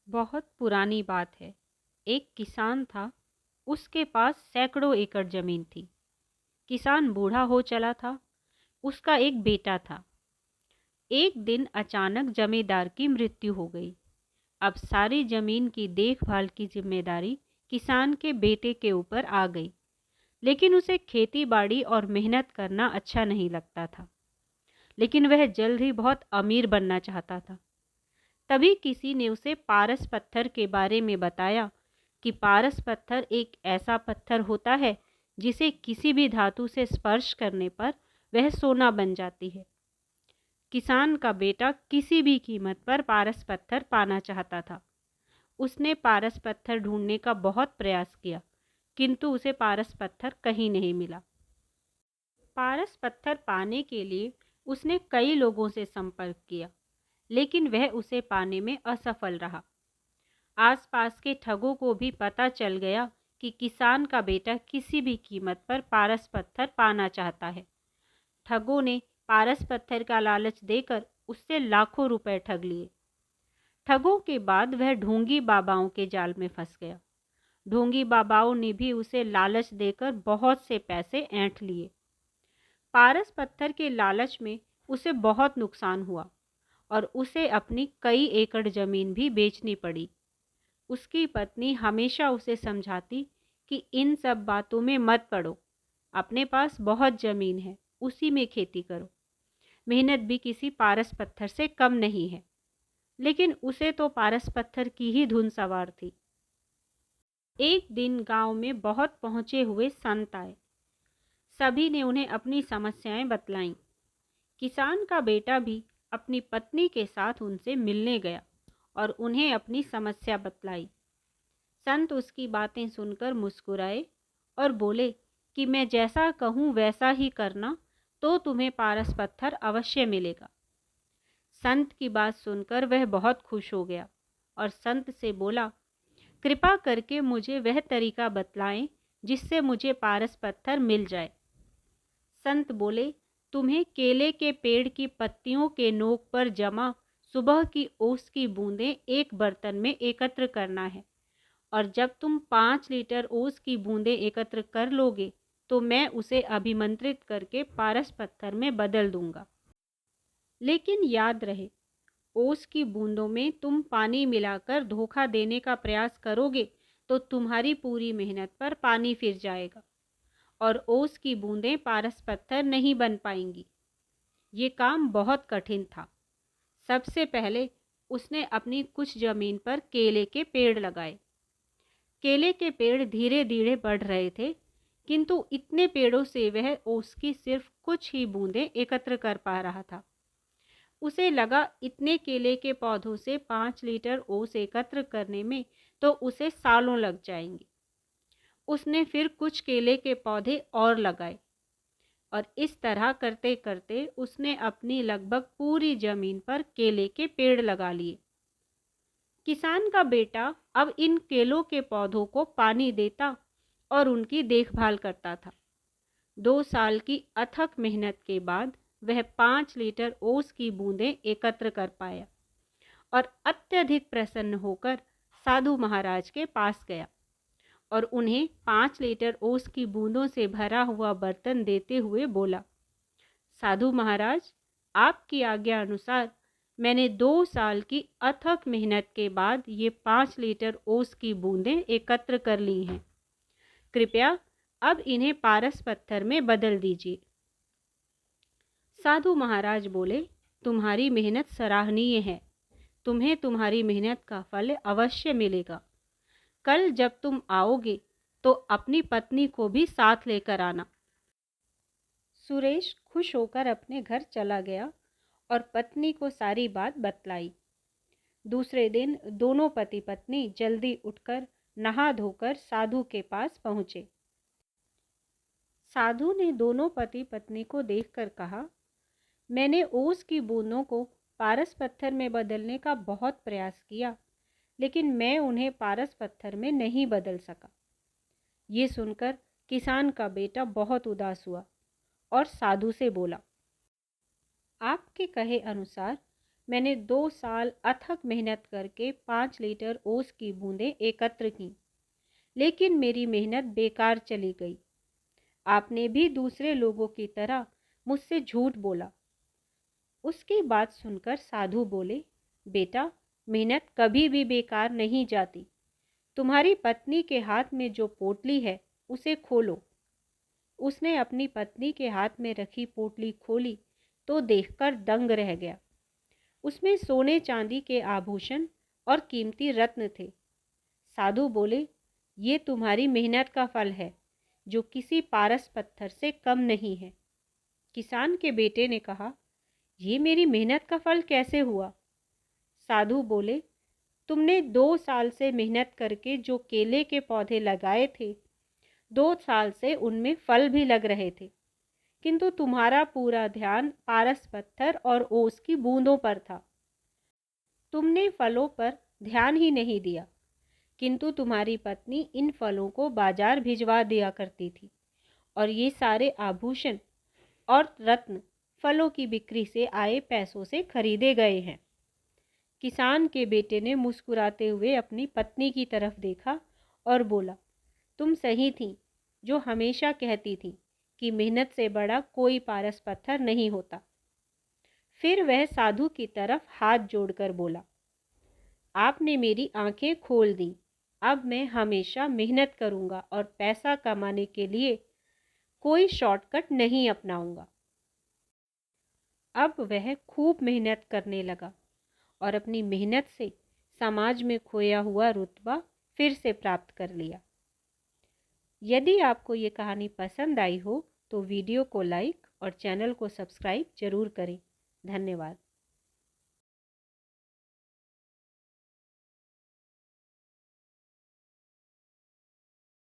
बहुत पुरानी बात है। एक किसान था। उसके पास सैकड़ों एकड़ जमीन थी। किसान बूढ़ा हो चला था। उसका एक बेटा था। एक दिन अचानक जमींदार की मृत्यु हो गई। अब सारी जमीन की देखभाल की जिम्मेदारी किसान के बेटे के ऊपर आ गई। लेकिन उसे खेती बाड़ी और मेहनत करना अच्छा नहीं लगता था। लेकिन वह जल्द ही बहुत अमीर बनना चाहता था। तभी किसी ने उसे पारस पत्थर के बारे में बताया कि पारस पत्थर एक ऐसा पत्थर होता है जिसे किसी भी धातु से स्पर्श करने पर वह सोना बन जाती है। किसान का बेटा किसी भी कीमत पर पारस पत्थर पाना चाहता था। उसने पारस पत्थर ढूंढने का बहुत प्रयास किया, किंतु उसे पारस पत्थर कहीं नहीं मिला। पारस पत्थर पाने के लिए उसने कई लोगों से संपर्क किया, लेकिन वह उसे पाने में असफल रहा। आसपास के ठगों को भी पता चल गया कि किसान का बेटा किसी भी कीमत पर पारस पत्थर पाना चाहता है। ठगों ने पारस पत्थर का लालच देकर उससे लाखों रुपए ठग लिए। ठगों के बाद वह ढोंगी बाबाओं के जाल में फंस गया। ढोंगी बाबाओं ने भी उसे लालच देकर बहुत से पैसे ऐंठ लिए। पारस पत्थर के लालच में उसे बहुत नुकसान हुआ और उसे अपनी कई एकड़ जमीन भी बेचनी पड़ी। उसकी पत्नी हमेशा उसे समझाती कि इन सब बातों में मत पड़ो। अपने पास बहुत जमीन है, उसी में खेती करो। मेहनत भी किसी पारस पत्थर से कम नहीं है। लेकिन उसे तो पारस पत्थर की ही धुन सवार थी। एक दिन गांव में बहुत पहुंचे हुए संत आए। सभी ने उन्हें अपनी समस्याएं बतलाईं। किसान का बेटा भी अपनी पत्नी के साथ उनसे मिलने गया और उन्हें अपनी समस्या बतलाई। संत उसकी बातें सुनकर मुस्कुराए और बोले कि मैं जैसा कहूँ वैसा ही करना, तो तुम्हें पारस पत्थर अवश्य मिलेगा। संत की बात सुनकर वह बहुत खुश हो गया और संत से बोला, कृपा करके मुझे वह तरीका बतलाएं जिससे मुझे पारस पत्थर मिल जाए। संत बोले, तुम्हें केले के पेड़ की पत्तियों के नोक पर जमा सुबह की ओस की बूंदें एक बर्तन में एकत्र करना है, और जब तुम 5 लीटर ओस की बूंदें एकत्र कर लोगे तो मैं उसे अभिमंत्रित करके पारस पत्थर में बदल दूंगा। लेकिन याद रहे, ओस की बूंदों में तुम पानी मिलाकर धोखा देने का प्रयास करोगे तो तुम्हारी पूरी मेहनत पर पानी फिर जाएगा और ओस की बूंदें पारस पत्थर नहीं बन पाएंगी। ये काम बहुत कठिन था। सबसे पहले उसने अपनी कुछ जमीन पर केले के पेड़ लगाए। केले के पेड़ धीरे धीरे बढ़ रहे थे, किंतु इतने पेड़ों से वह ओस की सिर्फ कुछ ही बूंदें एकत्र कर पा रहा था। उसे लगा इतने केले के पौधों से 5 लीटर ओस एकत्र करने में तो उसे सालों लग जाएंगे। उसने फिर कुछ केले के पौधे और लगाए और इस तरह करते करते उसने अपनी लगभग पूरी जमीन पर केले के पेड़ लगा लिए। किसान का बेटा अब इन केलों के पौधों को पानी देता और उनकी देखभाल करता था। 2 साल की अथक मेहनत के बाद वह 5 लीटर ओस की बूंदें एकत्र कर पाया और अत्यधिक प्रसन्न होकर साधु महाराज के पास गया और उन्हें 5 लीटर ओस की बूंदों से भरा हुआ बर्तन देते हुए बोला, साधु महाराज, आपकी आज्ञा अनुसार मैंने 2 साल की अथक मेहनत के बाद ये 5 लीटर ओस की बूंदें एकत्र कर ली हैं। कृपया अब इन्हें पारस पत्थर में बदल दीजिए। साधु महाराज बोले, तुम्हारी मेहनत सराहनीय है। तुम्हें तुम्हारी मेहनत का फल अवश्य मिलेगा। कल जब तुम आओगे तो अपनी पत्नी को भी साथ लेकर आना। सुरेश खुश होकर अपने घर चला गया और पत्नी को सारी बात बतलाई। दूसरे दिन दोनों पति पत्नी जल्दी उठकर नहा धोकर साधु के पास पहुंचे। साधु ने दोनों पति पत्नी को देखकर कहा, मैंने ओस की बूंदों को पारस पत्थर में बदलने का बहुत प्रयास किया, लेकिन मैं उन्हें पारस पत्थर में नहीं बदल सका। ये सुनकर किसान का बेटा बहुत उदास हुआ और साधु से बोला, आपके कहे अनुसार मैंने 2 साल अथक मेहनत करके 5 लीटर ओस की बूंदें एकत्र की, लेकिन मेरी मेहनत बेकार चली गई। आपने भी दूसरे लोगों की तरह मुझसे झूठ बोला। उसकी बात सुनकर साधु बोले, बेटा, मेहनत कभी भी बेकार नहीं जाती। तुम्हारी पत्नी के हाथ में जो पोटली है उसे खोलो। उसने अपनी पत्नी के हाथ में रखी पोटली खोली तो देखकर दंग रह गया। उसमें सोने चांदी के आभूषण और कीमती रत्न थे। साधु बोले, ये तुम्हारी मेहनत का फल है, जो किसी पारस पत्थर से कम नहीं है। किसान के बेटे ने कहा, ये मेरी मेहनत का फल कैसे हुआ? साधु बोले, तुमने 2 साल से मेहनत करके जो केले के पौधे लगाए थे, 2 साल से उनमें फल भी लग रहे थे, किंतु तुम्हारा पूरा ध्यान पारस पत्थर और ओस की बूंदों पर था। तुमने फलों पर ध्यान ही नहीं दिया, किंतु तुम्हारी पत्नी इन फलों को बाजार भिजवा दिया करती थी, और ये सारे आभूषण और रत्न फलों की बिक्री से आए पैसों से खरीदे गए हैं। किसान के बेटे ने मुस्कुराते हुए अपनी पत्नी की तरफ देखा और बोला, तुम सही थी जो हमेशा कहती थी कि मेहनत से बड़ा कोई पारस पत्थर नहीं होता। फिर वह साधु की तरफ हाथ जोड़कर बोला, आपने मेरी आंखें खोल दी। अब मैं हमेशा मेहनत करूंगा और पैसा कमाने के लिए कोई शॉर्टकट नहीं अपनाऊंगा। अब वह खूब मेहनत करने लगा और अपनी मेहनत से समाज में खोया हुआ रुतबा फिर से प्राप्त कर लिया। यदि आपको ये कहानी पसंद आई हो तो वीडियो को लाइक और चैनल को सब्सक्राइब जरूर करें। धन्यवाद।